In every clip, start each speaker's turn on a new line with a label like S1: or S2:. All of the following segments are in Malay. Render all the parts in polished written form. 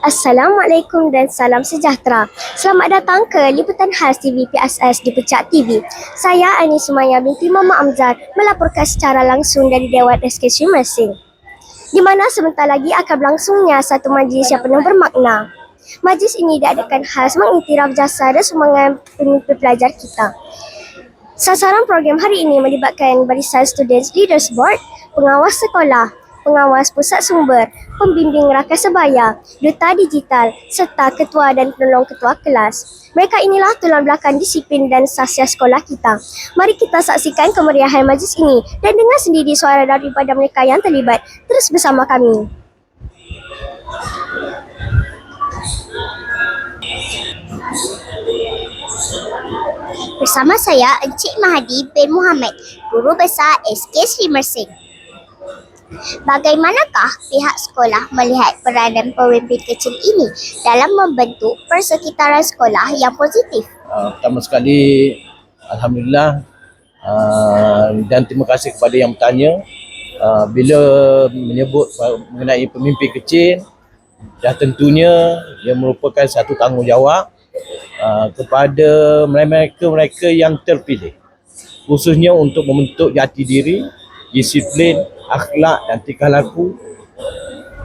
S1: Assalamualaikum dan salam sejahtera. Selamat datang ke liputan khas TV PSS di Pecak TV. Saya Ani Sumaya binti Mama Amzar melaporkan secara langsung dari Dewan SKC Mersing, di mana sebentar lagi akan berlangsungnya satu majlis yang penuh bermakna. Majlis ini diadakan khas mengiktiraf jasa dan sumbangan pemimpin pelajar kita. Sasaran program hari ini melibatkan barisan Students Leaders Board, pengawas sekolah, pengawas pusat sumber, pembimbing rakan sebaya, duta digital serta ketua dan penolong ketua kelas. Mereka inilah tulang belakang disiplin dan sasya sekolah kita. Mari kita saksikan kemeriahan majlis ini dan dengar sendiri suara daripada mereka yang terlibat. Terus bersama kami. Bersama saya Encik Mahdi bin Muhammad, Guru Besar SK Sri Mersing. Bagaimanakah pihak sekolah melihat peranan pemimpin kecil ini dalam membentuk persekitaran sekolah yang positif?
S2: Pertama sekali, Alhamdulillah dan terima kasih kepada yang bertanya. Bila menyebut mengenai pemimpin kecil, dah tentunya ia merupakan satu tanggungjawab kepada mereka yang terpilih, khususnya untuk membentuk jati diri, disiplin, akhlak dan tingkah laku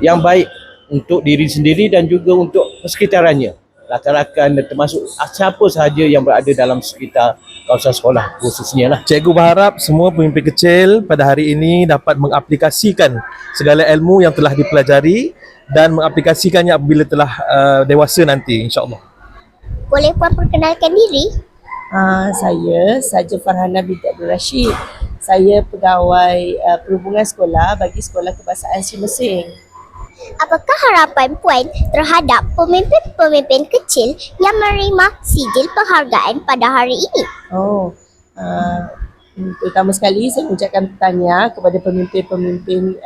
S2: yang baik untuk diri sendiri dan juga untuk persekitarannya, rakan-rakan dan termasuk siapa sahaja yang berada dalam sekitar kawasan sekolah khususnya lah.
S3: Cikgu berharap semua pemimpin kecil pada hari ini dapat mengaplikasikan segala ilmu yang telah dipelajari dan mengaplikasikannya apabila telah dewasa nanti, insya-Allah.
S1: Boleh puan perkenalkan diri?
S4: Saya Saja Farhana binti Abdul Rashid. Saya pegawai perhubungan sekolah bagi Sekolah Kebangsaan Sri Mersing.
S1: Apakah harapan puan terhadap pemimpin-pemimpin kecil yang menerima sijil penghargaan pada hari ini?
S4: Terutama sekali saya mengucapkan tahniah kepada pemimpin-pemimpin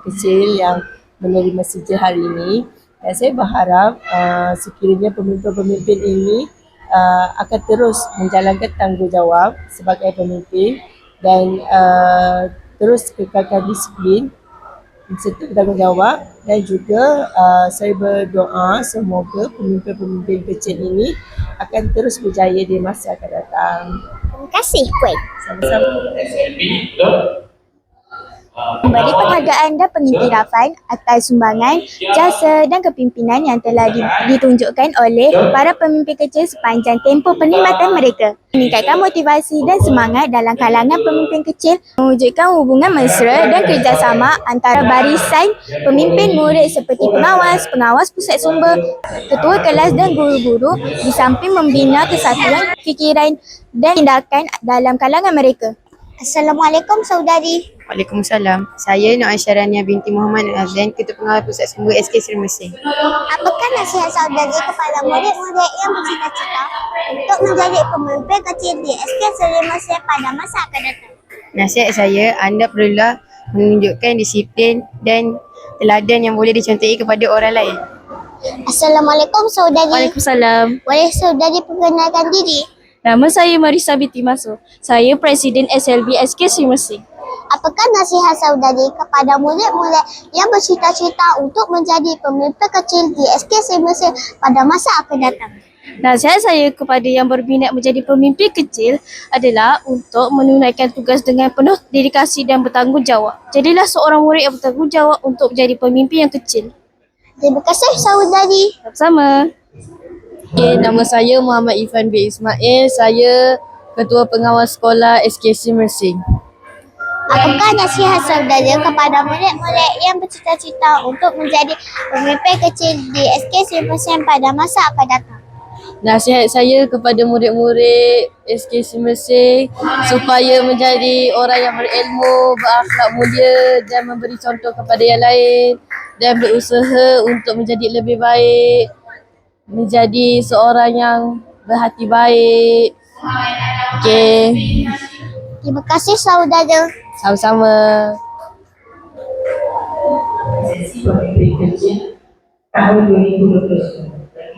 S4: kecil yang menerima sijil hari ini. Dan saya berharap sekiranya pemimpin-pemimpin ini akan terus menjalankan tanggungjawab sebagai pemimpin dan terus kekalkan disiplin serta bertanggungjawab, dan juga saya berdoa semoga pemimpin-pemimpin kecil ini akan terus berjaya di masa akan datang.
S1: Terima kasih puan.
S4: Sama-sama.
S5: Memberi penghargaan dan pengiktirafan atas sumbangan, jasa dan kepimpinan yang telah ditunjukkan oleh para pemimpin kecil sepanjang tempoh perkhidmatan mereka. Meningkatkan motivasi dan semangat dalam kalangan pemimpin kecil, mewujudkan hubungan mesra dan kerjasama antara barisan pemimpin murid seperti pengawas pusat sumber, ketua kelas dan guru-guru, di samping membina kesatuan fikiran dan tindakan dalam kalangan mereka.
S1: Assalamualaikum saudari.
S6: Waalaikumsalam. Saya Nur Aisyarania binti Muhammad Azlan, Ketua Pengawal Pusat Sumber SK Sri Mersing.
S1: Apakah nasihat saudari kepada murid-murid yang bercita-cita untuk menjadi pemimpin kecil di SK Sri Mersing pada masa akan datang?
S6: Nasihat saya, anda perlulah menunjukkan disiplin dan teladan yang boleh dicontohi kepada orang lain.
S1: Assalamualaikum saudari.
S7: Waalaikumsalam.
S1: Boleh saudari perkenalkan diri?
S7: Nama saya Marisa binti Maso. Saya Presiden SLB SK Sri Mersing.
S1: Apakah nasihat saudari kepada murid-murid yang bercita-cita untuk menjadi pemimpin kecil di SK Sri Mersing pada masa akan datang?
S7: Nasihat saya kepada yang berminat menjadi pemimpin kecil adalah untuk menunaikan tugas dengan penuh dedikasi dan bertanggungjawab. Jadilah seorang murid yang bertanggungjawab untuk menjadi pemimpin yang kecil.
S1: Terima kasih saudari.
S7: Sama-sama.
S8: Okay, nama saya Muhammad Ifan bin Ismail. Saya Ketua Pengawas Sekolah SK Sri Mersing.
S1: Apakah nasihat saudara kepada murid-murid yang bercita-cita untuk menjadi pemimpin kecil di SK Sri Mersing pada masa akan datang?
S8: Nasihat saya kepada murid-murid SK Sri Mersing supaya menjadi orang yang berilmu, berakhlak mulia dan memberi contoh kepada yang lain, dan berusaha untuk menjadi lebih baik, menjadi seorang yang berhati baik. Okey.
S1: Terima kasih saudara.
S8: Sama-sama.
S4: Pemimpin kecil tahun 2020.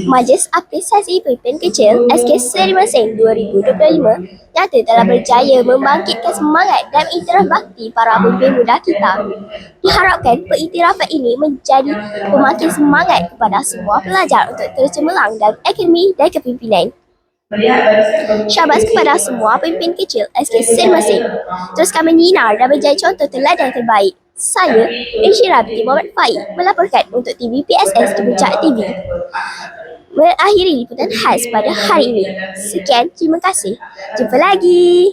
S1: Majlis Apresiasi Pemimpin Kecil SK Seri Mersing 2025 nyata telah berjaya membangkitkan semangat dan iktiraf bakti para pemimpin muda kita. Diharapkan pengiktirafan ini menjadi pemakin semangat kepada semua pelajar untuk terus cemerlang dalam akademi dan kepimpinan. Syabas kepada semua pemimpin kecil SK Seri Mersing. Teruskan menyinar dan menjadi contoh teladan terbaik. Saya, Insyirah binti Muhammad Faik, melaporkan untuk TV PSS di Puncak TV. Mengakhiri liputan khas pada hari ini. Sekian, terima kasih. Jumpa lagi.